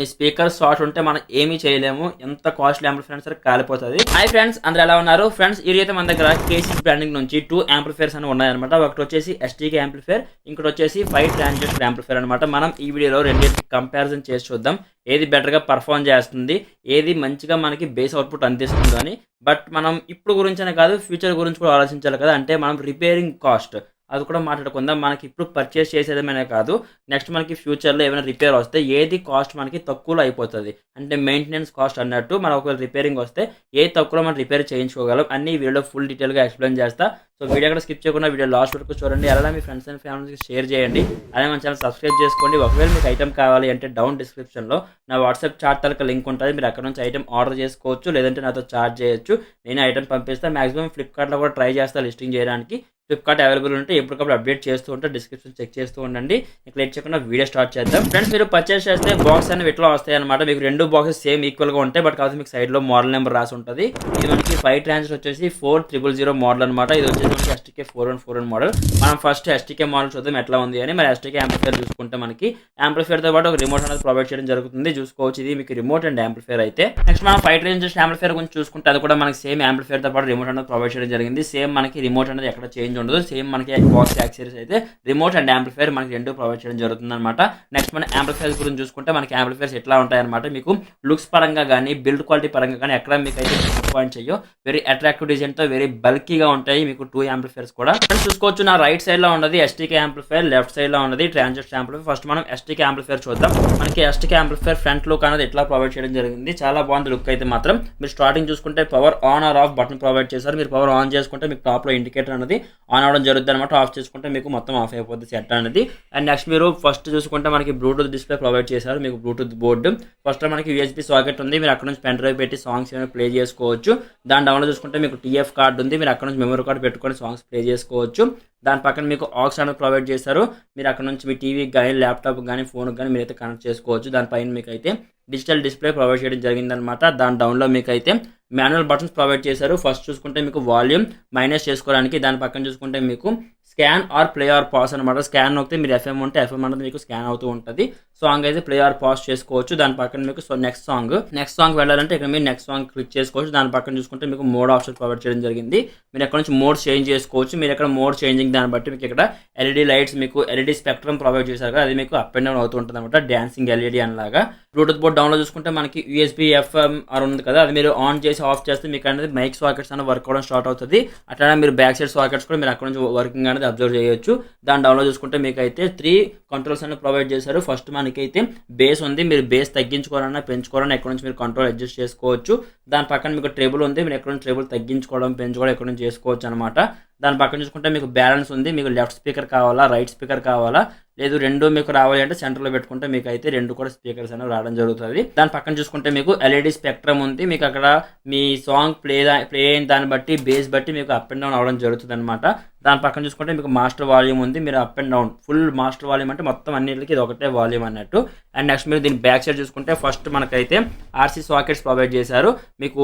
ఈ speaker short ఉంటే మనం ఏమీ చేయలేము. ఎంత కాస్ట్లీ యాంప్లిఫైర్ సరే కాలిపోతుంది. హాయ్ ఫ్రెండ్స్, అందరూ ఎలా ఉన్నారు? ఫ్రెండ్స్, ఈ అయితే మన దగ్గర కేసీస్ బ్రాండింగ్ నుంచి 2 యాంప్లిఫైర్స్ అని ఉన్నాయన్నమాట. ఒకటి వచ్చేసి ఎస్టీకే యాంప్లిఫైర్, ఇంకోటి వచ్చేసి 5 ట్రాన్సిస్టర్ యాంప్లిఫైర్ అనమాట. మనం ఈ వీడియోలో రెండింటికి కంపారిజన్ చేసి చూద్దాం, ఏది బెటర్గా పర్ఫామ్ చేస్తుంది, ఏది మంచిగా మనకి బేస్ అవుట్పుట్ అందిస్తుంది అని. బట్ మనం ఇప్పుడు గురించనే కాదు, ఫ్యూచర్ గురించి కూడా ఆలోచించాలి కదా. అంటే మనం రిపేరింగ్ కాస్ట్ అది కూడా మాట్లాడుకుందాం. మనకి ఇప్పుడు పర్చేస్ చేసేదేమైనా కాదు, నెక్స్ట్ మనకి ఫ్యూచర్లో ఏమైనా రిపేర్ వస్తే ఏది కాస్ట్ మనకి తక్కువలో అయిపోతుంది, అంటే మెయింటెనెన్స్ కాస్ట్ అన్నట్టు. మనం ఒకవేళ రిపేరింగ్ వస్తే ఏ తక్కువలో మనం రిపేర్ చేయించుకోగలం అన్ని వీడియోలో ఫుల్ డీటెయిల్గా ఎక్స్ప్లెయిన్ చేస్తా. సో వీడియో కూడా స్కిప్ చేయకుండా వీడియో లాస్ట్ వరకు చూడండి. అలాగే మీ ఫ్రెండ్స్ అండ్ ఫ్యామిలీకి షేర్ చేయండి. అదే మన ఛానల్ సబ్స్క్రైబ్ చేసుకోండి. ఒకవేళ మీకు ఐటమ్ కావాలి అంటే డౌన్ డిస్క్రిప్షన్లో నా వాట్సాప్ చాట్ తలక లింక్ ఉంటుంది, మీరు అక్కడ నుంచి ఐటమ్ ఆర్డర్ చేసుకోవచ్చు, లేదంటే నాతో చార్జ్ చేయొచ్చు. నేను ఐటమ్ పంపిస్తాను. మాక్సిమం ఫ్లిప్కార్ట్లో కూడా ట్రై చేస్తాను లిస్టింగ్ చేయడానికి. ఫ్లిప్కార్ట్ అవైలబుల్ ఉంటే ఎప్పటికప్పుడు అప్డేట్ చేస్తూ ఉంటే డిస్క్రిప్షన్ చెక్ చేస్తూ ఉండండి. ఇక లేట్ చేయకుండా వీడియో స్టార్ట్ చేద్దాం. ఫ్రెండ్స్, మీరు పర్చేస్ చేస్తే బాక్స్ అనేవి ఇట్లా వస్తాయి అనమాట. మీకు 2 బాక్సెస్ సేమ్ ఈక్వల్గా ఉంటాయి, బట్ కాదు మీకు సైడ్లో మోడల్ నెంబర్ రాసి ఉంటుంది. ఇది మనకి 5 ట్రాన్సిస్టర్ వచ్చేసి 4000 మోడల్ అనమాట. ఇది వచ్చేసి మనకి ఎస్టీకే 4141 మోడల్. మనం ఫస్ట్ ఎస్టీకే మోడల్ చూద్దాం ఎట్లా ఉంది అని. మరి ఎస్టీకే యాంప్లిఫైర్ చూసుకుంటే మనకి యాంప్లిఫైర్తో పాటు ఒక రిమోట్ అనేది ప్రొవైడ్ చేయడం జరుగుతుంది. చూసుకోవచ్చు, ఇది మీకు రిమోట్ అండ్ యాంప్లిఫైర్ అయితే. నెక్స్ట్ మనం 5 ట్రాన్సిస్టర్ యాంప్లిఫైర్ గురించి చూసుకుంటే అది కూడా మనకి సేమ్ యాంప్లిఫైర్తో పాటు రిమోట్ అనేది ప్రొవైడ్ చేయడం జరిగింది. సేమ్ మనకి రిమోట్ అనేది ఎక్కడ చేంజ్ ఉండదు. సేమ్ మనకి బాక్స్ యాక్సెసరీస్ అయితే రిమోట్ అండ్ యాంప్లిఫైర్ మనకి 2 ప్రొవైడ్ చేయడం జరుగుతుంది అనమాట. నెక్స్ట్ మన యాంప్లిఫైర్స్ గురించి చూసుకుంటే మనకి యాంప్లిఫైర్స్ ఎట్లా ఉంటాయి అనమాట. మీకు లుక్స్ పరంగా కానీ బిల్డ్ క్వాలిటీ పరంగా కానీ ఎక్కడ మీకు అయితే డిసప్పాయింట్ చేయో, వెరీ అట్రాక్టివ్ డిజైన్ తో వెరీ బల్కీగా ఉంటాయి మీకు 2 యాంప్లిఫైర్స్ కూడా. చూసుకోవచ్చు, నా రైట్ సైడ్ లో ఉన్నది ఎస్టీకే యాంప్లిఫైర్, లెఫ్ట్ సైడ్ లో ఉన్నది ట్రాన్సిస్టర్ యాంప్లిఫైర్. ఫస్ట్ మనం ఎస్టీకే యాంప్లిఫైర్ చూద్దాం. మనకి ఎస్టీకే యాంప్లిఫైర్ ఫ్రంట్ లుక్ అనేది ఎట్లా ప్రొవైడ్ చేయడం జరిగింది, చాలా బాగుంది లుక్ అయితే మాత్రం. మీరు స్టార్టింగ్ చూసుకుంటే power on or off button provide చేశారు. మీరు పవర్ ఆన్ చేసుకుంటే మీకు టాప్ లో ఇండికేటర్ అనేది ఆన్ అవడం జరుగుతుంది అనమాట. ఆఫ్ చేసుకుంటే మీకు మొత్తం ఆఫ్ అయిపోతుంది సెట్ అనేది. అండ్ నెక్స్ట్ మీరు ఫస్ట్ చూసుకుంటే మనకి బ్లూటూత్ డిస్ప్లే ప్రొవైడ్ చేశారు. మీకు బ్లూటూత్ బోర్డు ఫస్ట్ మనకి యూఎస్బీ సాకెట్ ఉంది. మీరు అక్కడ నుంచి పెన్ డ్రైవ్ పెట్టి సాంగ్స్ ఏమైనా ప్లే చేసుకోవచ్చు. దాని డౌన్లో చూసుకుంటే మీకు టీఎఫ్ కార్డు ఉంది. మీరు అక్కడ నుంచి మెమరీ కార్డు పెట్టుకొని సాంగ్స్ ప్లే చేసుకోవచ్చు. దాని పక్కన మీకు ఆక్స్ అనేది ప్రొవైడ్ చేశారు. మీరు అక్కడ నుంచి మీ టీవీకి కానీ ల్యాప్టాప్ కానీ ఫోన్కి కానీ మీరైతే కనెక్ట్ చేసుకోవచ్చు. దానిపైన మీకు అయితే డిజిటల్ డిస్ప్లే ప్రొవైడ్ చేయడం జరిగిందనమాట. దాని డౌన్లో మీకు అయితే మాన్యువల్ బటన్స్ ప్రొవైడ్ చేశారు. ఫస్ట్ చూసుకుంటే మీకు వాల్యూమ్ మైనస్ చేసుకోవడానికి, దాని పక్కన చూసుకుంటే మీకు scan or play or pause అనమాట. స్కాన్ నొక్కితే మీరు ఎఫ్ఎం ఉంటే ఎఫ్ఎం అనేది మీకు స్కాన్ అవుతూ ఉంటుంది. సాంగ్ అయితే ప్లే ఆర్ పాస్ చేసుకోవచ్చు. దాని పక్కన మీకు నెక్స్ట్ సాంగ్ వెళ్ళాలంటే ఇక్కడ మీరు నెక్స్ట్ సాంగ్ క్లిక్ చేసుకోవచ్చు. దాని పక్కన చూసుకుంటే మీకు మోడ్ ఆప్షన్ ప్రొవైడ్ చేయడం జరిగింది. మీరు ఎక్కడ నుంచి మోడ్ చేంజ్ చేసుకోవచ్చు. మీరు ఎక్కడ మోడ్ చేంజింగ్ దాన్ని బట్టి మీకు ఇక్కడ ఎల్ఈడి లైట్స్, మీకు ఎల్ఈడి స్పెక్ట్రమ్ ప్రొవైడ్ చేశారు కదా, అది మీకు అప్ అండ్ డౌన్ అవుతూ ఉంటుంది అనమాట, డాన్సింగ్ ఎల్ఈడి అనలాగా. బ్లూటూత్ బోర్డ్ డౌన్లో చూసుకుంటే మనకి యూఎస్బీ ఎఫ్ఎం ఆర్ ఉంది కదా, అది మీరు ఆన్ చేసి ఆఫ్ చేస్తే మీకు అనేది మైక్ సాకెట్స్ అనేది వర్క్ అవడం స్టార్ట్ అవుతుంది. అట్లా మీరు బ్యాక్ సైడ్ సాకెట్స్ కూడా మీరు అక్కడ నుంచి వర్కింగ్ అనేది అబ్జర్వ్ చేయొచ్చు. దాని డౌన్లో చూసుకుంటే మీకు అయితే 3 కంట్రోల్స్ అనేది ప్రొవైడ్ చేశారు. ఫస్ట్ మనకైతే బేస్ ఉంది. మీరు బేస్ తగ్గించుకోవాలన్నా పెంచుకోవాలన్నా ఎక్కడ నుంచి మీరు కంట్రోల్ అడ్జస్ట్ చేసుకోవచ్చు. దాని పక్కన మీకు ట్రేబుల్ ఉంది. మీరు ఎక్కడ నుంచి ట్రేబుల్ తగ్గించుకోవడం పెంచుకోవడం ఎక్కడ నుంచి చేసుకోవచ్చు అనమాట. దాని పక్కన చూసుకుంటే మీకు బ్యాలెన్స్ ఉంది. మీకు లెఫ్ట్ స్పీకర్ కావాలా, రైట్ స్పీకర్ కావాలా, లేదు 2 మీకు రావాలి అంటే సెంటర్లో పెట్టుకుంటే మీకు అయితే 2 కూడా స్పీకర్స్ అనేవి రావడం జరుగుతుంది. దాని పక్కన చూసుకుంటే మీకు ఎల్ఈడి స్పెక్ట్రమ్ ఉంది. మీకు అక్కడ మీ సాంగ్ ప్లే అయిన దాన్ని బట్టి బేస్ బట్టి మీకు అప్ అండ్ డౌన్ అవడం జరుగుతుంది అనమాట. దాని పక్కన చూసుకుంటే మీకు మాస్టర్ వాల్యూమ్ ఉంది. మీరు up and down full master volume అంటే మొత్తం అన్నిటికీ ఇది ఒకటే వాల్యూమ్ అన్నట్టు. అండ్ నెక్స్ట్ మీరు దీని బ్యాక్ సైడ్ చూసుకుంటే ఫస్ట్ మనకైతే ఆర్సీ సాకెట్స్ ప్రొవైడ్ చేశారు. మీకు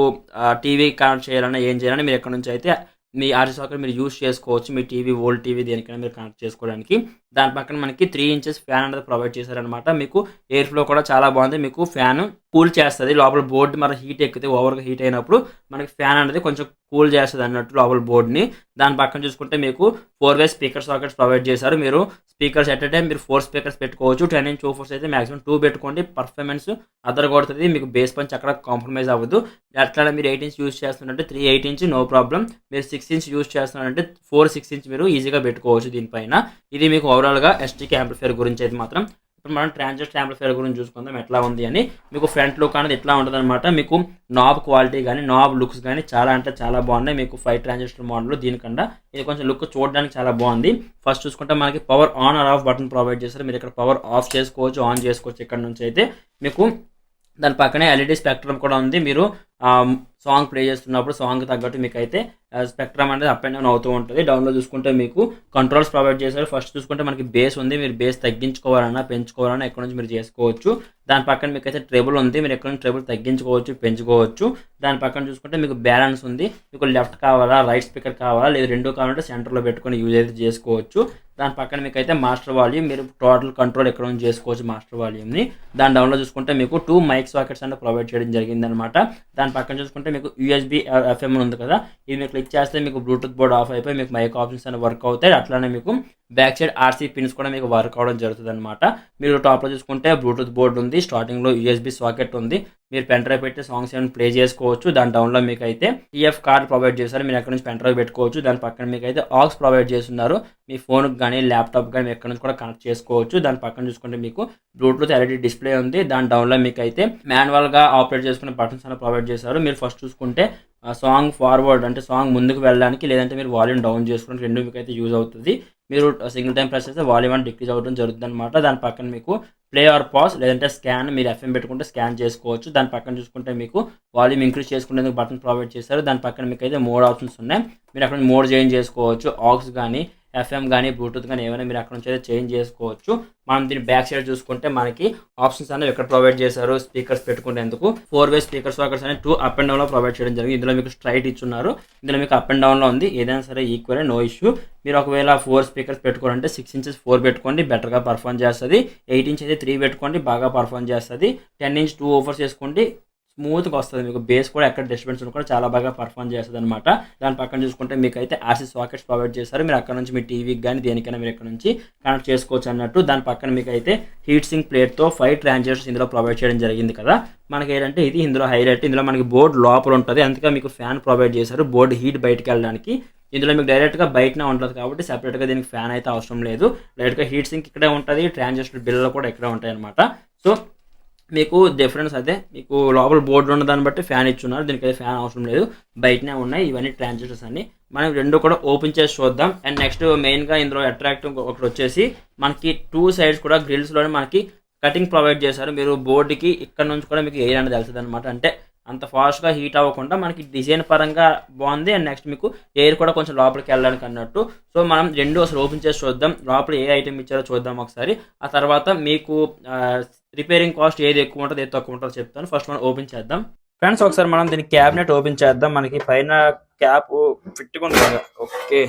టీవీ కనెక్ట్ చేయాలన్నా ఏం చేయాలన్నా మీరు ఎక్కడ నుంచి అయితే మీ ఆర్సీ సాకెట్ మీరు యూజ్ చేసుకోవచ్చు. మీ టీవీ ఓల్డ్ టీవీ దేనికైనా మీరు కనెక్ట్ చేసుకోవడానికి. దాని పక్కన మనకి 3 ఇంచెస్ ఫ్యాన్ అనేది ప్రొవైడ్ చేశారనమాట. మీకు ఎయిర్ ఫ్లో కూడా చాలా బాగుంది. మీకు ఫ్యాన్ కూల్ చేస్తుంది. లోపల బోర్డు మన హీట్ ఎక్కితే ఓవర్గా హీట్ అయినప్పుడు మనకి ఫ్యాన్ అనేది కొంచెం కూల్ చేస్తుంది అన్నట్టు లోపల బోర్డుని. దాని పక్కన చూసుకుంటే మీకు 4-way స్పీకర్ సాకెట్స్ ప్రొవైడ్ చేశారు. మీరు స్పీకర్స్ ఎట్ ఎ టైం మీరు 4 స్పీకర్స్ పెట్టుకోవచ్చు. 10 inch ఊఫర్స్ అయితే మాక్సిమం 2 పెట్టుకోండి. పర్ఫార్మెన్స్ అదర్ కొడుతుంది. మీకు బేస్ పంచ్ అక్కడ కాంప్రమైజ్ అవ్వదు. అట్లా మీరు 8 inch యూజ్ చేస్తున్నారంటే 3 8 inch నో ప్రాబ్లం. మీరు 6 inch యూజ్ చేస్తున్నారంటే 4 6 inch మీరు ఈజీగా పెట్టుకోవచ్చు దీనిపైన. ఇది మీకు ఓవరాల్గా ఎస్టీకే యాంప్లిఫైర్ గురించి అయితే మాత్రం. ఇప్పుడు మనం ట్రాన్సిస్టర్ యాంప్లిఫైర్ గురించి చూసుకుందాం ఎట్లా ఉంది అని. మీకు ఫ్రంట్ లుక్ అనేది ఎట్లా ఉంటుంది అనమాట. మీకు నాబ్ క్వాలిటీ కానీ నాబ్ లుక్స్ కానీ చాలా అంటే చాలా బాగున్నాయి. మీకు 5 ట్రాన్సిస్టర్ మోడల్ దీనికన్నా ఇది కొంచెం లుక్ చూడడానికి చాలా బాగుంది. ఫస్ట్ చూసుకుంటే మనకి power on or off button provide చేస్తారు. మీరు ఇక్కడ పవర్ ఆఫ్ చేసుకోవచ్చు, ఆన్ చేసుకోవచ్చు. ఇక్కడ నుంచి అయితే మీకు దాని పక్కనే ఎల్ఈడి స్పెక్ట్రమ్ కూడా ఉంది. మీరు సాంగ్ ప్లే చేస్తున్నప్పుడు సాంగ్ తగ్గట్టు మీకు అయితే స్పెక్ట్రమ్ అనేది అప్ అండ్ డౌన్ అవుతూ ఉంటుంది. డౌన్లో చూసుకుంటే మీకు కంట్రోల్స్ ప్రొవైడ్ చేశారు. ఫస్ట్ చూసుకుంటే మనకి బేస్ ఉంది. మీరు బేస్ తగ్గించుకోవాలన్నా పెంచుకోవాలన్నా ఎక్కడ నుంచి మీరు చేసుకోవచ్చు. దాని పక్కన మీకైతే ట్రేబుల్ ఉంది, మీరు ఎక్కడ ట్రేబుల్ తగ్గించుకోవచ్చు, పెంచుకోవచ్చు. దాని పక్కన చూసుకుంటే మీకు బ్యాలెన్స్ ఉంది, మీకు లెఫ్ట్ కావాలా రైట్ స్పీకర్ కావాలా లేదు రెండు కావాలంటే సెంటర్లో పెట్టుకొని యూజ్ అయితే చేసుకోవచ్చు. దాని పక్కన మీకు అయితే మాస్టర్ వాల్యూమ్, మీరు టోటల్ కంట్రోల్ ఎక్కడ నుంచి చేసుకోవచ్చు మాస్టర్ వాల్యూమ్ని. దాని డౌన్లో చూసుకుంటే మీకు 2 మైక్ సాకెట్స్ అంటే ప్రొవైడ్ చేయడం జరిగిందనమాట. దాని పక్కన చూసుకుంటే మీకు యూఎస్బీ ఎఫ్ఎం ఉంది కదా, ఇది మీరు క్లిక్ చేస్తే మీకు బ్లూటూత్ బోర్డ్ ఆఫ్ అయిపోయి మీకు మైక్ ఆప్షన్స్ అని వర్క్ అవుతాయి. అట్లానే మీకు బ్యాక్ సైడ్ ఆర్సీ పిన్స్ కూడా మీకు వర్క్ అవడం జరుగుతుంది అనమాట. మీరు టాప్లో చూసుకుంటే బ్లూటూత్ బోర్డు ఉంది, స్టార్టింగ్లో యూఎస్బీ సాకెట్ ఉంది, మీరు పెన్ డ్రైవ్ పెట్టి సాంగ్స్ ఏమైనా ప్లే చేసుకోవచ్చు. దాని డౌన్లో మీకు అయితే టీఎఫ్ కార్డ్ ప్రొవైడ్ చేశారు, మీరు ఎక్కడ నుంచి పెన్ డ్రైవ్ పెట్టుకోవచ్చు. దాని పక్కన మీకు అయితే ఆక్స్ ప్రొవైడ్ చేస్తున్నారు, మీ ఫోన్కి కానీ ల్యాప్టాప్ కానీ ఎక్కడ నుంచి కూడా కనెక్ట్ చేసుకోవచ్చు. దాని పక్కన చూసుకుంటే మీకు బ్లూటూత్ ఎల్ఈడి డిస్ప్లే ఉంది. దాని డౌన్లో మీకు అయితే మాన్యువల్గా ఆపరేట్ చేసుకునే బటన్స్ అని ప్రొవైడ్ చేశారు. మీరు ఫస్ట్ చూసుకుంటే సాంగ్ ఫార్వర్డ్ అంటే సాంగ్ ముందుకు వెళ్ళడానికి, లేదంటే మీరు వాల్యూమ్ డౌన్ చేసుకోవడానికి రెండు మీకు అయితే యూజ్ అవుతుంది. మీరు సింగిల్ టైం ప్రెస్ చేస్తే వాల్యూమ్ అని డిక్రీజ్ అవ్వడం జరుగుతుంది అనమాట. దాని పక్కన మీకు ప్లే ఆర్ పాజ్ లేదంటే స్కాన్, మీరు ఎఫ్ఎం పెట్టుకుంటే స్కాన్ చేసుకోవచ్చు. దాని పక్కన చూసుకుంటే మీకు వాల్యూమ్ ఇంక్రీజ్ చేసుకునేందుకు బటన్ ప్రొవైడ్ చేశారు. దాని పక్కన మీకు అయితే మోడ్ ఆప్షన్స్ ఉన్నాయి, మీరు అక్కడ మోడ్ చేంజ్ చేసుకోవచ్చు. ఆక్స్ కానీ ఎఫ్ఎం కానీ బ్లూటూత్ కానీ ఏమైనా మీరు అక్కడ నుంచి అయితే చేంజ్ చేసుకోవచ్చు. మనం దీని బ్యాక్ సైడ్ చూసుకుంటే మనకి ఆప్షన్స్ అనేవి ఎక్కడ ప్రొవైడ్ చేశారు, స్పీకర్స్ పెట్టుకునేందుకు 4-way స్పీకర్ సాకెట్స్ అనేవి 2 అప్ అండ్ డౌన్లో ప్రొవైడ్ చేయడం జరిగింది. ఇందులో మీకు స్ట్రైట్ ఇచ్చున్నారు, ఇందులో మీకు అప్ అండ్ డౌన్లో ఉంది, ఏదైనా సరే ఈక్వల్ నో ఇష్యూ. మీరు ఒకవేళ 4 స్పీకర్స్ పెట్టుకోవాలంటే 6 inches 4 పెట్టుకోండి, బెటర్గా పర్ఫామ్ చేస్తుంది. 8 inch అయితే 3 పెట్టుకోండి, బాగా పర్ఫామ్ చేస్తుంది. 10 inch 2 ఓవర్స్ చేసుకోండి, స్మూత్గా వస్తుంది. మీకు బేస్ కూడా ఎక్కడ డిస్టర్బెన్స్ కూడా చాలా బాగా పర్ఫామ్ చేస్తుంది అనమాట. దాని పక్కన చూసుకుంటే మీకు అయితే ఆర్సీ సాకెట్స్ ప్రొవైడ్ చేస్తారు, మీరు అక్కడ నుంచి మీ టీవీకి కానీ దేనికైనా మీరు ఎక్కడ నుంచి కనెక్ట్ చేసుకోవచ్చు అన్నట్టు. దాని పక్కన మీకు అయితే హీట్ సింక్ ప్లేట్తో 5 ట్రాన్సిస్టర్స్ ఇందులో ప్రొవైడ్ చేయడం జరిగింది కదా. మనకి ఏంటంటే ఇది ఇందులో హైలైట్, ఇందులో మనకి బోర్డు లోపల ఉంటుంది, అందుకే మీకు ఫ్యాన్ ప్రొవైడ్ చేశారు బోర్డు హీట్ బయటకు వెళ్ళడానికి. ఇందులో మీకు డైరెక్ట్గా బయటనే ఉంటుంది కాబట్టి సెపరేట్గా దీనికి ఫ్యాన్ అయితే అవసరం లేదు. డైరెక్ట్గా హీట్ సింక్ ఇక్కడే ఉంటుంది, ట్రాన్సిస్టర్ బిల్లు కూడా ఇక్కడే ఉంటాయి అనమాట. సో మీకు డిఫరెన్స్ అదే, మీకు లోపల బోర్డు ఉన్న దాన్ని బట్టి ఫ్యాన్ ఇచ్చున్నారు, దీనికైతే ఫ్యాన్ అవసరం లేదు, బయటనే ఉన్నాయి ఇవన్నీ ట్రాన్సిస్టర్స్ అన్ని. మనం రెండు కూడా ఓపెన్ చేసి చూద్దాం. అండ్ నెక్స్ట్ మెయిన్గా ఇందులో అట్రాక్టివ్ ఒకటి వచ్చేసి మనకి 2 sides కూడా గ్రిల్స్లోనే మనకి కటింగ్ ప్రొవైడ్ చేశారు. మీరు బోర్డుకి ఇక్కడ నుంచి కూడా మీకు ఎయిర్ అనేది వెళ్తుంది అనమాట, అంటే అంత ఫాస్ట్గా హీట్ అవ్వకుండా మనకి డిజైన్ పరంగా బాగుంది. అండ్ నెక్స్ట్ మీకు ఎయిర్ కూడా కొంచెం లోపలికి వెళ్ళడానికి అన్నట్టు. సో మనం రెండు అసలు ఓపెన్ చేసి చూద్దాం, లోపల ఏ ఐటమ్ ఇచ్చారో చూద్దాం ఒకసారి. ఆ తర్వాత మీకు రిపేరింగ్ కాస్ట్ ఏది ఎక్కువ ఉంటుంది ఏది తక్కువ ఉంటుందో చెప్తాను. ఫస్ట్ మనం ఓపెన్ చేద్దాం ఫ్రెండ్స్. ఒకసారి మనం దీని క్యాబినెట్ ఓపెన్ చేద్దాం. మనకి పైన క్యాప్ ఫిట్గా ఉంది కదా, ఓకే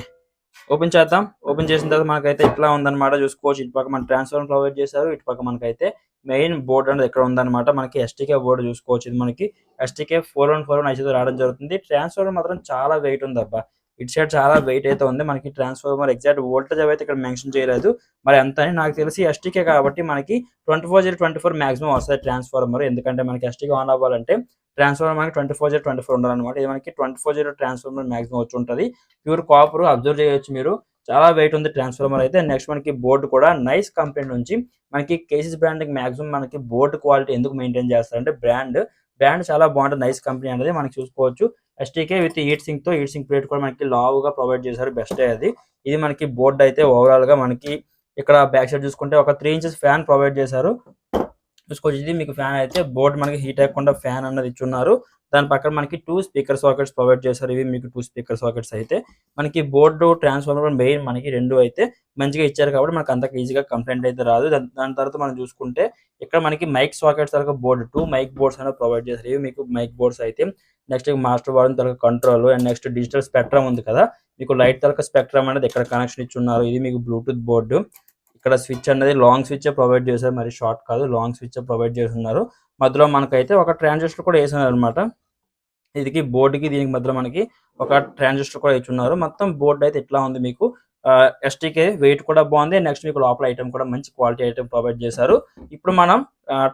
ఓపెన్ చేద్దాం. ఓపెన్ చేసిన తర్వాత మనకైతే ఇట్లా ఉందన్నమాట, చూసుకోవచ్చు. ఇటు పక్క మన ట్రాన్స్ఫార్మర్ ప్రొవైడ్ చేశారు, ఇటు పక్క మనకైతే మెయిన్ బోర్డు అనేది ఎక్కడ ఉందన్నమాట. మనకి ఎస్టీకే బోర్డు చూసుకోవచ్చు, ఇది మనకి ఎస్టీకే 4141 ఐసీతో రావడం జరుగుతుంది. ట్రాన్స్ఫార్మర్ మాత్రం చాలా వెయిట్ ఉంది అబ్బా, ఇటు సైడ్ చాలా వెయిట్ అయితే ఉంది. మనకి ట్రాన్స్ఫార్మర్ ఎగ్జాక్ట్ వోల్టేజ్ అయితే ఇక్కడ మెన్షన్ చేయలేదు, మరి ఎంత అని నాకు తెలిసి ఎస్టీకే కాబట్టి మనకి 24/24 మాక్సిమం వస్తుంది ట్రాన్స్ఫార్మర్. ఎందుకంటే మనకి ఎస్టీకే ఆన్ అవ్వాలంటే ట్రాన్స్ఫార్మర్ మనకి 24/24 ఉండాలన్నమాట. ఇది మనకి 24/0 ట్రాన్స్ఫార్మర్ మాక్సిమం వచ్చి ఉంటుంది. ప్యూర్ కాపర్ అబ్జర్వ్ చేయొచ్చు మీరు, చాలా వెయిట్ ఉంది ట్రాన్స్ఫార్మర్ అయితే. నెక్స్ట్ మనకి బోర్డు కూడా నైస్ కంపెనీ నుంచి మనకి కేసీస్ బ్రాండ్కి మాక్సిమం మనకి బోర్డు క్వాలిటీ ఎందుకు మెయింటైన్ చేస్తారంటే బ్రాండ్ చాలా బాగుంటుంది, నైస్ కంపెనీ అనేది మనకి చూసుకోవచ్చు. STK with heat sink plate కూడా మనకి లావుగా ప్రొవైడ్ చేశారు, బెస్ట్ అది. ఇది మనకి బోర్డు అయితే ఓవరాల్ గా మనకి ఇక్కడ బ్యాక్ సైడ్ చూసుకుంటే ఒక 3 inches ఫ్యాన్ ప్రొవైడ్ చేశారు, చూసుకోవచ్చు. ఇది మీకు ఫ్యాన్ అయితే బోర్డు మనకి హీట్ అయ్యకుండా ఫ్యాన్ అన్నది ఇచ్చున్నారు. దాని పక్కన మనకి 2 స్పీకర్ సాకెట్స్ ప్రొవైడ్ చేశారు, ఇవి మీకు 2 స్పీకర్ సాకెట్స్ అయితే మనకి బోర్డు ట్రాన్స్ఫార్మర్ మెయిన్ మనకి రెండు అయితే మంచిగా ఇచ్చారు కాబట్టి మనకు అంత ఈజీగా కంప్లైంట్ అయితే రాదు. దాని తర్వాత మనం చూసుకుంటే ఇక్కడ మనకి మైక్ సాకెట్స్ తరగ బోర్డు 2 మైక్ బోర్డ్స్ అనేవి ప్రొవైడ్ చేశారు, ఇవి మీకు మైక్ బోర్డ్స్ అయితే. నెక్స్ట్ మాస్టర్ వాల్యూమ్ తరగ control and next digital spectrum ఉంది కదా, మీకు లైట్ తరగ స్పెక్ట్రమ్ అనేది ఇక్కడ కనెక్షన్ ఇచ్చున్నారు. ఇది మీకు బ్లూటూత్ బోర్డు, ఇక్కడ స్విచ్ అనేది లాంగ్ స్విచ్ ప్రొవైడ్ చేశారు, మరి షార్ట్ కాదు, లాంగ్ స్విచ్ ప్రొవైడ్ చేస్తున్నారు. మధ్యలో మనకైతే ఒక ట్రాన్సిస్టర్ కూడా వేస్తున్నారు అనమాట. ఇది బోర్డుకి దీనికి మధ్యలో మనకి ఒక ట్రాన్సిస్టర్ కూడా ఇచ్చున్నారు. మొత్తం బోర్డు అయితే ఇట్లా ఉంది మీకు. ఎస్టీకే వెయిట్ కూడా బాగుంది. నెక్స్ట్ మీకు లోపల ఐటమ్ కూడా మంచి క్వాలిటీ ఐటమ్ ప్రొవైడ్ చేశారు. ఇప్పుడు మనం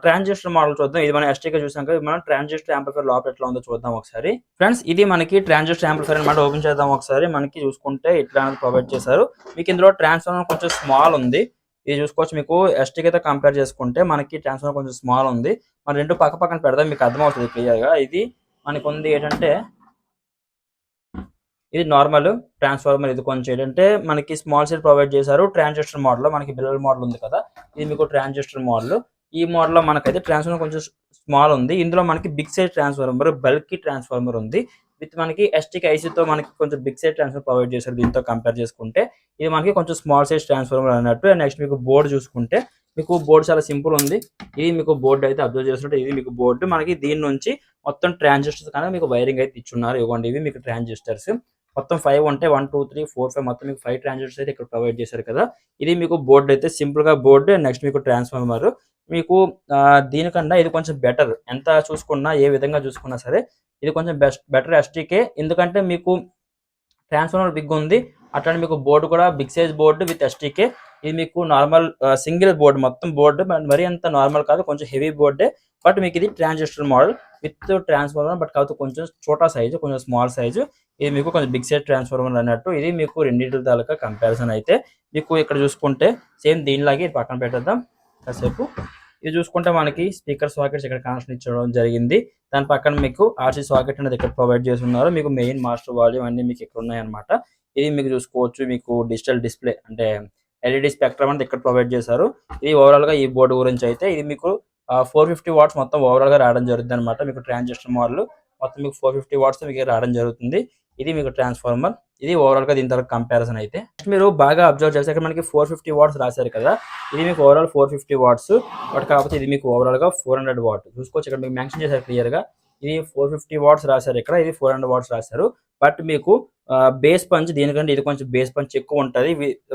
ట్రాన్సిస్టర్ మోడల్ చూద్దాం. ఇది మనం ఎస్టీకే చూసాం కదా, మనం ట్రాన్సిస్టర్ యాంప్లిఫైర్ లోపల ఎట్లా ఉందో చూద్దాం ఒకసారి. ఫ్రెండ్స్ ఇది మనకి ట్రాన్సిస్టర్ యాంప్లిఫైర్ అనమాట. ఓపెన్ చేద్దాం ఒకసారి. మనకి చూసుకుంటే ఇట్లా అనేది ప్రొవైడ్ చేశారు. మీకు ఇందులో ట్రాన్స్ఫార్మర్ కొంచెం స్మాల్ ఉంది, ఇది చూసుకోవచ్చు. మీకు ఎస్టీకి అయితే కంపేర్ చేసుకుంటే మనకి ట్రాన్స్ఫార్మర్ కొంచెం స్మాల్ ఉంది. మన రెండు పక్క పక్కన పెడదాం, మీకు అర్థమవుతుంది క్లియర్గా. ఇది మనకు ఉంది ఏంటంటే ఇది నార్మల్ ట్రాన్స్ఫార్మర్, ఇది కొంచెం ఏంటంటే మనకి స్మాల్ సైజ్ ప్రొవైడ్ చేశారు. ట్రాన్సిస్టర్ మోడల్ మనకి బిల్లర్ మోడల్ ఉంది కదా, ఇది మీకు ట్రాన్సిస్టర్ మోడల్. ఈ మోడల్లో మనకైతే ట్రాన్స్ఫార్మర్ కొంచెం స్మాల్ ఉంది. ఇందులో మనకి big size transformer, bulky transformer ఉంది. విత్ మనకి ఎస్టీకి ఐసీతో మనకి కొంచెం బిగ్ సైజ్ ట్రాన్స్ఫార్మర్ ప్రొవైడ్ చేశారు. దీంతో కంపేర్ చేసుకుంటే ఇది మనకి కొంచెం స్మాల్ సైజ్ ట్రాన్స్ఫార్మర్ అన్నట్టు. నెక్స్ట్ మీకు బోర్డు చూసుకుంటే మీకు బోర్డు చాలా సింపుల్ ఉంది. ఇది మీకు బోర్డు అయితే అబ్జర్వ్ చేస్తుంటే ఇది మీకు బోర్డు. మనకి దీని నుంచి మొత్తం ట్రాన్సిస్టర్స్ కానీ మీకు వైరింగ్ అయితే ఇచ్చున్నారు. ఇవ్వండి ఇవి మీకు ట్రాన్సిస్టర్స్ మొత్తం 5 ఉంటాయి. 1 2 3 4 5 మొత్తం మీకు 5 ట్రాన్సిస్టర్స్ అయితే ఇక్కడ ప్రొవైడ్ చేశారు కదా. ఇది మీకు బోర్డు అయితే సింపుల్ గా బోర్డు. నెక్స్ట్ మీకు ట్రాన్స్ఫార్మర్ మీకు దీనికన్నా ఇది కొంచెం బెటర్. ఎంత చూసుకున్నా ఏ విధంగా చూసుకున్నా సరే ఇది కొంచెం బెటర్ ఎస్టీకే. ఎందుకంటే మీకు ట్రాన్స్ఫార్మర్ బిగ్ ఉంది, అట్లానే మీకు బోర్డు కూడా బిగ్ సైజ్ బోర్డు విత్ ఎస్టీకే. ఇది మీకు నార్మల్ సింగిల్ బోర్డు, మొత్తం బోర్డు మరీ అంత నార్మల్ కాదు, కొంచెం హెవీ బోర్డే. బట్ మీకు ఇది transistor model with transformer, but కాకపోతే కొంచెం చోటా సైజు, కొంచెం స్మాల్ సైజు. ఇది మీకు కొంచెం బిగ్ సైజ్ ట్రాన్స్ఫార్మర్ అన్నట్టు. ఇది మీకు రెండింటి తాలూకా కంపారిజన్ అయితే మీకు ఇక్కడ చూసుకుంటే సేమ్ దీనిలాగే పక్కన పెట్టేద్దాం కాసేపు. ఇది చూసుకుంటే మనకి స్పీకర్ సాకెట్స్ ఇక్కడ కనెక్షన్ ఇచ్చడం జరిగింది. దాని పక్కన మీకు ఆర్సీ సాకెట్ అనేది ఇక్కడ ప్రొవైడ్ చేస్తున్నారు. మీకు మెయిన్ మాస్టర్ వాల్యూమ్ అన్ని మీకు ఇక్కడ ఉన్నాయన్నమాట. ఇది మీకు చూసుకోవచ్చు. మీకు డిజిటల్ డిస్ప్లే అంటే ఎల్ఈడి స్పెక్ట్రమ్ అనేది ఇక్కడ ప్రొవైడ్ చేశారు. ఇది ఓవరాల్ గా ఈ బోర్డు గురించి అయితే ఇది మీకు 450 వాట్స్ మొత్తం ఓవరాల్ గా రావడం జరుగుతుంది అనమాట. మీకు ట్రాన్సిస్టర్ మోడల్ మొత్తం మీకు 450 వాట్స్ మీకు రావడం జరుగుతుంది. ఇది మీకు ట్రాన్స్ఫార్మర్. ఇది ఓవరాల్ గా దీని తర్వాత కంపారిజన్ అయితే మీరు బాగా అబ్జర్వ్ చేస్తే ఇక్కడ మనకి 450 వాట్స్ రాశారు కదా. ఇది మీకు ఓవరాల్ 450 వాట్స్, బట్ కాకపోతే ఇది మీకు ఓవరాల్ గా 400 వాట్ చూసుకోవచ్చు. ఇక్కడ మీకు మెన్షన్ చేశారు క్లియర్ గా. ఇది 450 వాట్స్ రాశారు ఇక్కడ, ఇది 400 వాట్స్ రాశారు. బట్ మీకు బేస్ పంచ్ దీనికంటే ఇది కొంచెం బేస్ పంచ్ ఎక్కువ ఉంటుంది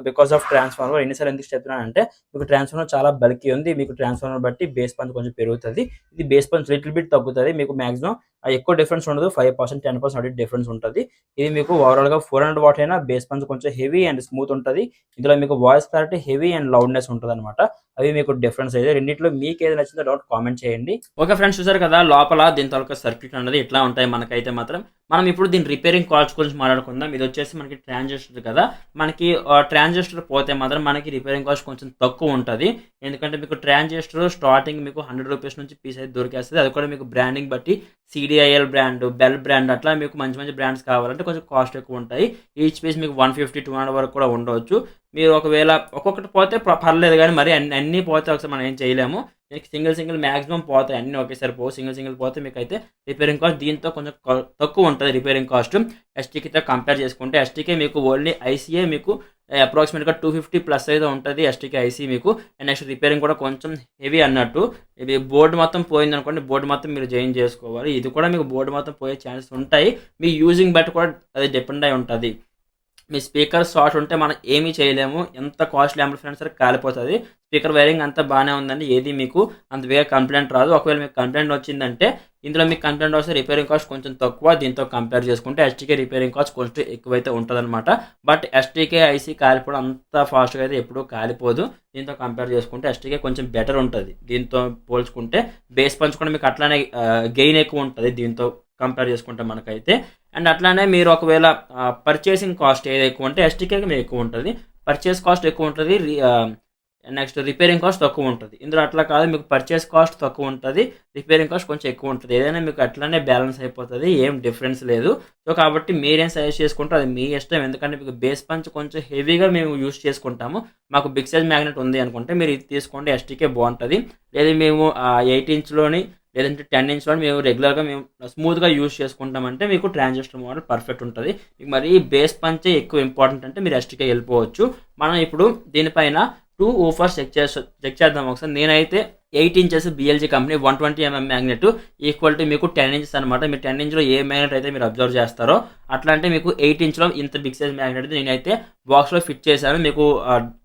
బికాస్ ఆఫ్ ట్రాన్స్ఫార్మర్. ఎన్నిసార్లు ఎందుకు చెప్తున్నానంటే మీకు ట్రాన్స్ఫార్మర్ చాలా బల్కీ ఉంది. మీకు ట్రాన్స్ఫార్మర్ బట్టి బేస్ పంచ్ కొంచెం పెరుగుతుంది. ఇది బేస్ పంచ్ లిటిల్ బిట్ తగ్గుతుంది. మీకు మాక్సిమం ఎక్కువ డిఫరెన్స్ ఉండదు, 5% 10% అడిట్ డిఫరెన్స్ ఉంటుంది. ఇది మీకు ఓవరాల్ గా 400 వాట్ అయినా బేస్ పంచ్ కొంచెం హెవీ అండ్ స్మూత్ ఉంటుంది. ఇందులో మీకు voice clarity heavy and loudness ఉంటుంది అనమాట. అవి మీకు డిఫరెన్స్ అయితే రెండింటిలో మీకు ఏది నచ్చిందో డౌట్ కామెంట్ చేయండి. ఓకే ఫ్రెండ్స్, చూసారు కదా లోపల దీని తాలూకా సర్క్యూట్ అనేది ఎట్లా ఉంటాయి మనకైతే మాత్రం. మనం ఇప్పుడు దీని రిపేరింగ్ కాస్ట్ గురించి మాట్లాడుకుందాం. ఇది వచ్చేసి మనకి ట్రాన్సిస్టర్ కదా. మనకి ట్రాన్సిస్టర్ పోతే మాత్రం మనకి రిపేరింగ్ కాస్ట్ కొంచెం తక్కువ ఉంటుంది. ఎందుకంటే మీకు ట్రాన్సిస్టర్ స్టార్టింగ్ మీకు 100 రూపీస్ నుంచి పీస్ అయితే దొరికేస్తుంది. అది కూడా మీకు బ్రాండింగ్ బట్టి సిడిఐఎల్ బ్రాండ్, బెల్ బ్రాండ్ అట్లా మీకు మంచి మంచి బ్రాండ్స్ కావాలంటే కొంచెం కాస్ట్ ఎక్కువ ఉంటాయి. ఈచ్ పీస్ మీకు 150-200 వరకు కూడా ఉండవచ్చు. మీరు ఒకవేళ ఒక్కొక్కటి పోతే పర్లేదు, కానీ మరి అన్నీ పోతే ఒకసారి మనం ఏం చేయలేము. సింగిల్ మ్యాక్సిమం పోతాయి, అన్నీ ఒకేసారి పోవు. సింగిల్ పోతే మీకు అయితే రిపేరింగ్ కాస్ట్ దీంతో కొంచెం తక్కువ ఉంటుంది. రిపేరింగ్ కాస్ట్ ఎస్టీకేతో కంపేర్ చేసుకుంటే ఎస్టీకే మీకు ఓన్లీ ఐసీఏ మీకు అప్రాక్సిమేట్గా 250 ప్లస్ అయితే ఉంటుంది ఎస్టీకే ఐసీ మీకు. అండ్ నెక్స్ట్ రిపేరింగ్ కూడా కొంచెం హెవీ అన్నట్టు. ఇది బోర్డు మొత్తం పోయింది అనుకోండి, బోర్డు మొత్తం మీరు చేంజ్ చేసుకోవాలి. ఇది కూడా మీకు బోర్డు మొత్తం పోయే ఛాన్సెస్ ఉంటాయి. మీ యూజింగ్ బట్టి కూడా అది డిపెండ్ అయి ఉంటుంది. మీ స్పీకర్ షార్ట్ ఉంటే మనం ఏమీ చేయలేము, ఎంత కాస్ట్లీ యాంప్లిఫైర్ సరే కాలిపోతుంది. స్పీకర్ వైరింగ్ అంతా బాగానే ఉందండి, ఏది మీకు అంత వేగా కంప్లైంట్ రాదు. ఒకవేళ మీకు కంప్లైంట్ వచ్చిందంటే ఇందులో మీకు కంప్లైంట్ వస్తే రిపేరింగ్ కాస్ట్ కొంచెం తక్కువ. దీంతో కంపేర్ చేసుకుంటే ఎస్టీకే రిపేరింగ్ కాస్ట్ కొంచెం ఎక్కువైతే ఉంటుంది అనమాట. బట్ ఎస్టీకే ఐసీ కాలిపోవడం అంత ఫాస్ట్గా అయితే ఎప్పుడూ కాలిపోదు. దీంతో కంపేర్ చేసుకుంటే ఎస్టీకే కొంచెం బెటర్ ఉంటుంది. దీంతో పోల్చుకుంటే బేస్ పంచ్ కూడా మీకు అట్లానే గెయిన్ ఎక్కువ ఉంటుంది దీంతో కంపేర్ చేసుకుంటే మనకైతే. అండ్ అట్లానే మీరు ఒకవేళ పర్చేసింగ్ కాస్ట్ ఏది ఎక్కువ ఉంటే ఎస్టీకేకి మీకు ఎక్కువ ఉంటుంది, పర్చేస్ కాస్ట్ ఎక్కువ ఉంటుంది. నెక్స్ట్ రిపేరింగ్ కాస్ట్ తక్కువ ఉంటుంది. ఇందులో అట్లా కాదు, మీకు పర్చేస్ కాస్ట్ తక్కువ ఉంటుంది, రిపేరింగ్ కాస్ట్ కొంచెం ఎక్కువ ఉంటుంది. ఏదైనా మీకు అట్లానే బ్యాలెన్స్ అయిపోతుంది, ఏం డిఫరెన్స్ లేదు. సో కాబట్టి మీరేం సజెస్ట్ చేసుకుంటారో అది మీ ఇష్టం. ఎందుకంటే మీకు బేస్ పంచ్ కొంచెం హెవీగా మేము యూస్ చేసుకుంటాము, మాకు బిగ్ సైజ్ మ్యాగ్నెట్ ఉంది అనుకుంటే మీరు ఇది తీసుకోండి, ఎస్టీకే బాగుంటుంది. లేదా మేము 8 ఇంచ్లోని లేదంటే 10 ఇంచ్లో మేము రెగ్యులర్గా మేము స్మూత్గా యూజ్ చేసుకుంటామంటే మీకు ట్రాన్సిస్టర్ మోడల్ పర్ఫెక్ట్ ఉంటుంది. మీకు మరి బేస్ పంచే ఎక్కువ ఇంపార్టెంట్ అంటే మీరు ఎస్టీకే వెళ్ళిపోవచ్చు. మనం ఇప్పుడు దీనిపైన 2 ఊఫర్స్ చెక్ చేద్దాం ఒకసారి. నేనైతే 8 inches BLG company 120 mm magnet equal to మీకు 10 ఇంచెస్ అనమాట. మీరు 10 ఇంచ్లో ఏ మ్యాగ్నెట్ అయితే మీరు అబ్జర్వ్ చేస్తారో అట్లా అంటే మీకు 8 ఇంచ్లో ఇంత బిగ్ సైజ్ మ్యాగ్నెట్ నేనైతే బాక్స్లో ఫిట్ చేశాను. మీకు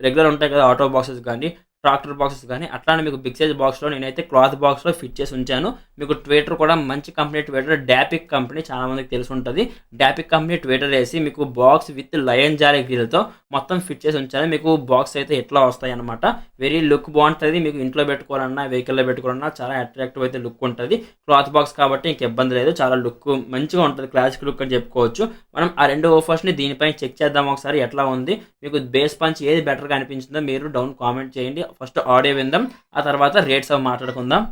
రెగ్యులర్ ఉంటాయి కదా ఆటో బాక్సెస్ కానీ ట్రాక్టర్ బాక్సెస్ కానీ అట్లానే మీకు బిగ్ సైజ్ బాక్స్లో నేనైతే క్లాత్ బాక్స్లో ఫిట్ చేసి ఉంచాను. మీకు ట్వేటర్ కూడా మంచి కంపెనీ ట్వేటర్, డాపిక్ కంపెనీ చాలా మందికి తెలిసి ఉంటుంది. డాపిక్ కంపెనీ ట్వేటర్ వేసి మీకు బాక్స్ విత్ లయన్ జారీ గ్రిల్తో మొత్తం ఫిట్ చేసి ఉంచాను. మీకు బాక్స్ అయితే ఎట్లా వస్తాయి అనమాట. వెరీ లుక్ బాగుంటుంది. మీకు ఇంట్లో పెట్టుకోవాలన్నా వెహికల్లో పెట్టుకోవాలన్నా చాలా అట్రాక్టివ్ అయితే లుక్ ఉంటుంది. క్లాత్ బాక్స్ కాబట్టి ఇంక ఇబ్బంది లేదు, చాలా లుక్ మంచిగా ఉంటుంది, క్లాసిక్ లుక్ అని చెప్పుకోవచ్చు. మనం ఆ 2 ఆఫర్స్ని దీనిపైన చెక్ చేద్దాం ఒకసారి ఎట్లా ఉంది. మీకు బేస్ పంచ్ ఏది బెటర్గా అనిపించిందో మీరు డౌన్ కామెంట్ చేయండి. ఫస్ట్ ఆడియో విందాం, ఆ తర్వాత రేట్స్ అవి మాట్లాడుకుందాం.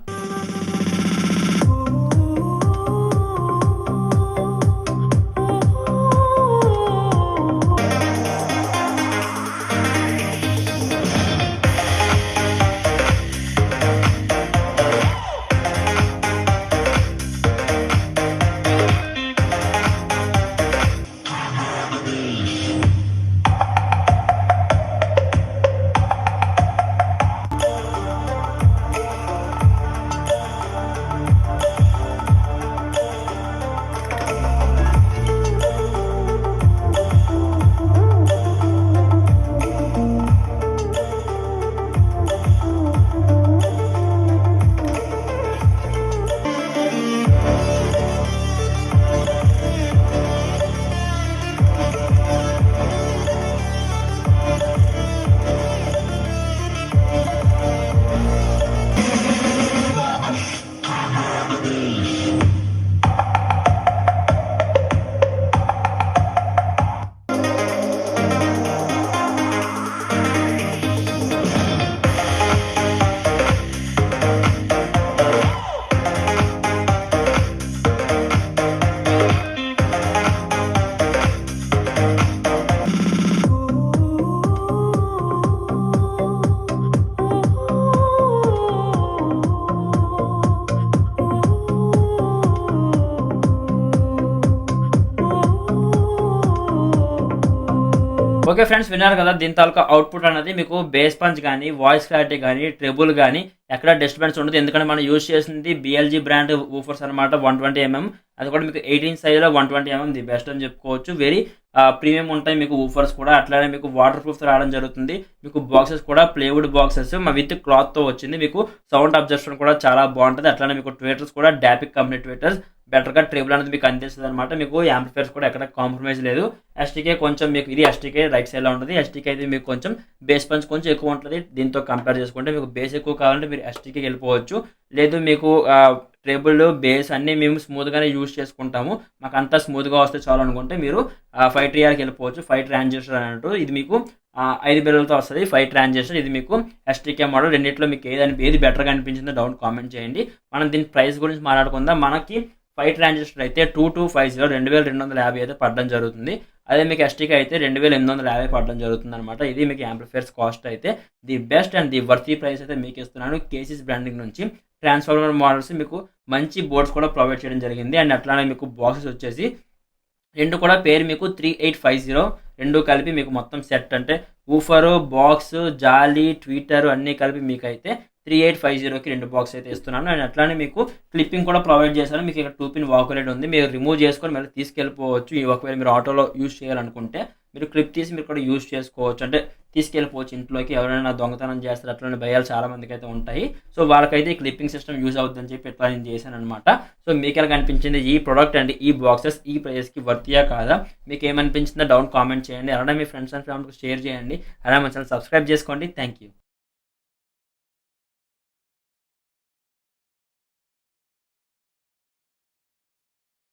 ఓకే ఫ్రెండ్స్, విన్నారు కదా దీని తాలూకా అవుట్పుట్ అనేది మీకు బేస్ పంచ్ కానీ వాయిస్ క్లారిటీ కానీ ట్రెబుల్ కానీ ఎక్కడ డిస్టర్బెన్స్ ఉండదు. ఎందుకంటే మనం యూజ్ చేసింది BLG బ్రాండ్ ఊఫర్స్ అనమాట. 120mm, అది కూడా మీకు 18 సైజ్లో 120mm ది బెస్ట్ అని చెప్పుకోవచ్చు. వెరీ ప్రీమియం ఉంటాయి మీకు ఊఫర్స్ కూడా. అట్లానే మీకు వాటర్ ప్రూఫ్ రావడం జరుగుతుంది. మీకు బాక్సెస్ కూడా ప్లేవుడ్ బాక్సెస్ విత్ క్లాత్తో వచ్చింది. మీకు సౌండ్ అబ్జర్షన్ కూడా చాలా బాగుంటుంది. అట్లానే మీకు ట్విటర్స్ కూడా డాపిక్ కంపెనీ ట్విటర్స్ బెటర్గా ట్రేబుల్ అనేది మీకు అందిస్తుంది అనమాట. మీకు యాంప్లిఫైర్స్ కూడా ఎక్కడ కాంప్రమైజ్ లేదు. ఎస్టీకే కొంచెం మీకు ఇది ఎస్టీకే రైట్ సైడ్లో ఉంటుంది. ఎస్టీకే అయితే మీకు కొంచెం బేస్ పంచ్ కొంచెం ఎక్కువ ఉంటుంది. దీంతో కంపేర్ చేసుకుంటే మీకు బేస్ ఎక్కువ కావాలంటే మీరు ఎస్టీకే వెళ్ళిపోవచ్చు. లేదు మీకు ట్రేబుల్ బేస్ అన్నీ మేము స్మూత్గానే యూజ్ చేసుకుంటాము, మాకు అంతా స్మూత్గా వస్తే చాలు అనుకుంటే మీరు 5 ట్రిఆర్కి వెళ్ళిపోవచ్చు. 5 ట్రాన్సిస్టర్ అన్నట్టు ఇది మీకు 5 బిల్లలతో వస్తుంది. 5 ట్రాన్సిస్టర్ ఇది మీకు ఎస్టీకే మోడల్. రెండింటిలో మీకు ఏది బెటర్గా అనిపించిందో డౌన్ కామెంట్ చేయండి. మనం దీని ప్రైస్ గురించి మాట్లాడుకుందాం. మనకి 5 ట్రాన్సిస్టర్ అయితే 2250 2250 అయితే పడడం జరుగుతుంది. అదే మీకు ఎస్టీకే అయితే 2850 పడడం జరుగుతుంది అనమాట. ఇది మీకు యాంప్లిఫైర్స్ కాస్ట్ అయితే the best and the worthy price అయితే మీకు ఇస్తున్నాను కేసీస్ బ్రాండింగ్ నుంచి. ట్రాన్స్ఫార్మర్ మోడల్స్ మీకు మంచి బోర్డ్స్ కూడా ప్రొవైడ్ చేయడం జరిగింది. అండ్ అట్లానే మీకు బాక్సెస్ వచ్చేసి రెండు కూడా పేరు మీకు 3850 రెండు కలిపి మీకు మొత్తం సెట్ అంటే ఊఫరు బాక్స్ జాలీ ట్విటర్ అన్నీ కలిపి మీకు అయితే 3850కి 2 బాక్స్ అయితే ఇస్తున్నాను. అండ్ అట్లానే మీకు క్లిప్పింగ్ కూడా ప్రొవైడ్ చేశాను. మీకు ఇక్కడ 2-పిన్ వాకులెట్ ఉంది, మీరు రిమూవ్ చేసుకొని మళ్ళీ తీసుకెళ్ళిపోవచ్చు. ఒకవేళ మీరు ఆటోలో యూజ్ చేయాలనుకుంటే మీరు క్లిప్ తీసి మీరు కూడా యూజ్ చేసుకోవచ్చు, అంటే తీసుకెళ్ళిపోవచ్చు ఇంట్లోకి. ఎవరైనా దొంగతనం చేస్తారు అట్లనే భయాలు చాలా మందికి అయితే ఉంటాయి. సో వాళ్ళకైతే ఈ క్లిప్పింగ్ సిస్టమ్ యూజ్ అవుతుందని చెప్పి ఇట్లా నేను చేశాను అనమాట. సో మీకు ఎలా అనిపించింది ఈ ప్రోడక్ట్ అండ్ ఈ బాక్సెస్ ఈ ప్రైస్కి వర్తియా కాదా, మీకు ఏమనిపించిందో డౌన్ కామెంట్ చేయండి. అలానే మీ ఫ్రెండ్స్ అండ్ ఫ్యామిలీకి షేర్ చేయండి. అలానే మన ఛానల్ సబ్స్క్రైబ్ చేసుకోండి. Thank you.